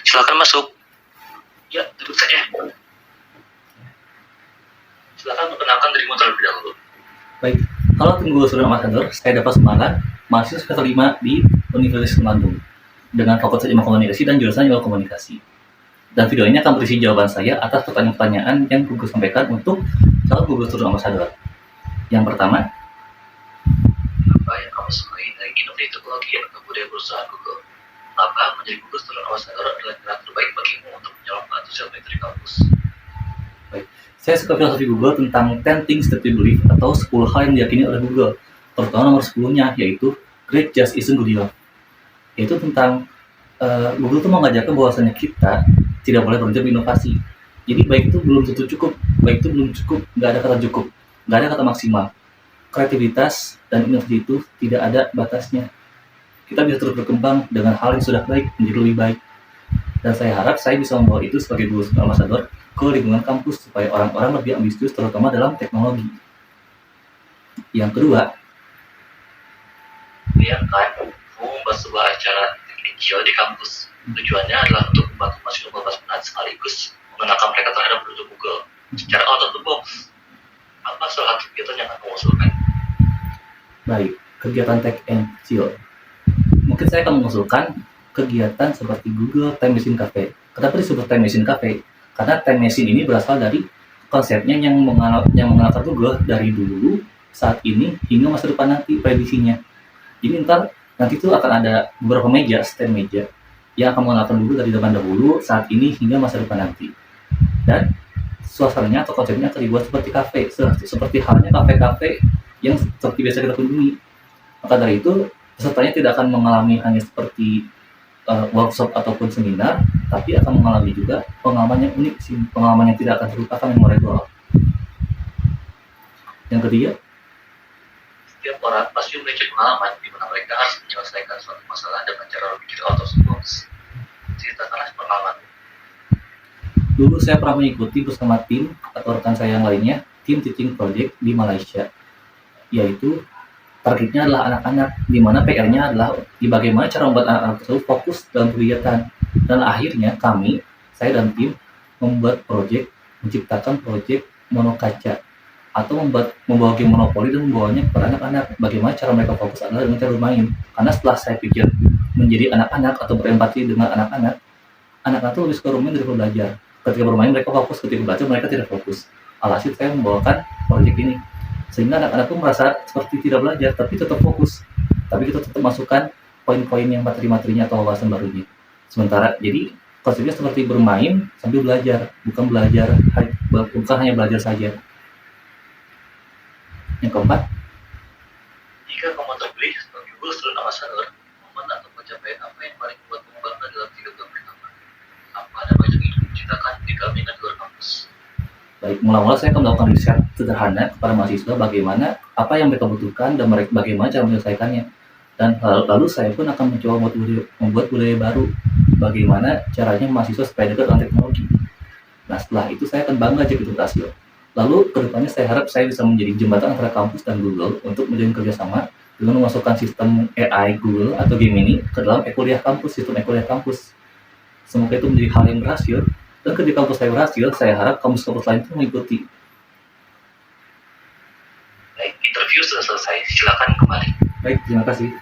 Silakan masuk. Ya, duduk saja. Silakan perkenalkan dirimu terlebih dahulu. Baik, halo tim Google Student Ambassador, saya Dapat Semangat, mahasiswa semester 5 di Universitas Bandung dengan Fakultas Ilmu Komunikasi dan jurusan Ilmu Komunikasi. Dan video ini akan berisi jawaban saya atas pertanyaan-pertanyaan yang Google sampaikan untuk calon Google Student Ambassador. Yang pertama, Apa yang kamu sukai dari inovasi teknologi atau budaya perusahaan Google? Apa menjadi Google Student Ambassador adalah cara terbaik bagimu untuk menjawab antusiasme dari kampus? saya suka filosofi Google tentang 10 things that we believe atau 10 hal yang diyakini oleh Google, terutama nomor 10-nya yaitu Great just isn't good enough. Yaitu tentang Google tuh mengajarkan bahwasanya kita tidak boleh berhenti berinovasi. Jadi baik itu belum tentu cukup, baik itu belum cukup, nggak ada kata cukup, nggak ada kata maksimal. Kreativitas dan inovasi itu tidak ada batasnya. Kita bisa terus berkembang dengan hal yang sudah baik menjadi lebih baik. Dan saya harap saya bisa membawa itu sebagai Google Student Ambassador ke lingkungan kampus supaya orang-orang lebih ambisius terutama dalam teknologi. Yang kedua, Bayangkan, kamu membuat sebuah acara hijau di kampus. Tujuannya adalah untuk membantu mahasiswa berminat sekaligus mengenalkan mereka terhadap produk Google secara out of the box. Apa salah satu kegiatan yang akan kamu usulkan? baik, kegiatan Tech and Chill. Mungkin saya akan mengusulkan kegiatan seperti Google Time Machine Cafe. Kenapa disebut Time Machine Cafe? Karena Time Machine ini berasal dari konsepnya yang mengenalkan Google dari dulu, saat ini, hingga masa depan nanti prediksinya. Jadi nanti itu akan ada beberapa meja, stand meja, yang akan mengenalkan Google dari zaman dahulu, saat ini, hingga masa depan nanti. Dan suasananya atau konsepnya akan dibuat seperti kafe, seperti halnya kafe-kafe yang seperti biasa kita kunjungi. Maka dari itu, pesertanya tidak akan mengalami hanya seperti workshop ataupun seminar, tapi akan mengalami juga pengalaman yang unik, pengalaman yang tidak akan terlupakan, memorable. Yang ketiga, Setiap orang pasti memiliki pengalaman di mana mereka harus menyelesaikan suatu masalah dengan cara berpikir out of the box. Ceritakanlah pengalaman. dulu saya pernah mengikuti bersama tim atau rekan saya yang lainnya, tim teaching project di Malaysia, yaitu targetnya adalah anak-anak, di mana PR-nya adalah bagaimana cara membuat anak-anak tersebut fokus dalam kegiatan. Dan akhirnya saya dan tim membuat menciptakan proyek monokaca, atau membawa game monopoli dan membawanya kepada anak-anak. Bagaimana cara mereka fokus adalah dengan cara bermain. Karena setelah saya pikir menjadi anak-anak atau berempati dengan anak-anak itu lebih suka bermain daripada belajar. Ketika bermain mereka fokus, ketika belajar mereka tidak fokus. Alhasil saya membawakan proyek ini, sehingga anak-anak itu merasa seperti tidak belajar tapi tetap fokus, tapi kita tetap masukkan poin-poin yang materi-materinya atau wawasan barunya. Sementara jadi konsepnya seperti bermain sambil belajar, bukan hanya belajar saja. Yang keempat, Jika kamu terpilih sebagai Google Student Ambassador, momen atau pencapaian apa yang paling membuatmu bangga dalam 3 tahun pertama? Apa ada banyak yang ingin diceritakan di kami dan luar kampus? baik, mula-mula saya akan melakukan riset sederhana kepada mahasiswa bagaimana apa yang mereka butuhkan dan bagaimana cara menyelesaikannya. Dan lalu saya pun akan mencoba membuat budaya baru, bagaimana caranya mahasiswa supaya dekat dengan teknologi. Nah, setelah itu saya akan bangga jika itu berhasil. Lalu kedepannya saya harap saya bisa menjadi jembatan antara kampus dan Google untuk menjalin kerjasama dengan memasukkan sistem AI Google atau Gemini ke dalam sistem e-kuliah kampus. Semoga itu menjadi hal yang berhasil, dan ketika kampus saya berhasil, saya harap kampus-kampus lain pun mengikuti. Baik, interview sudah selesai. Silakan kembali. Baik, terima kasih.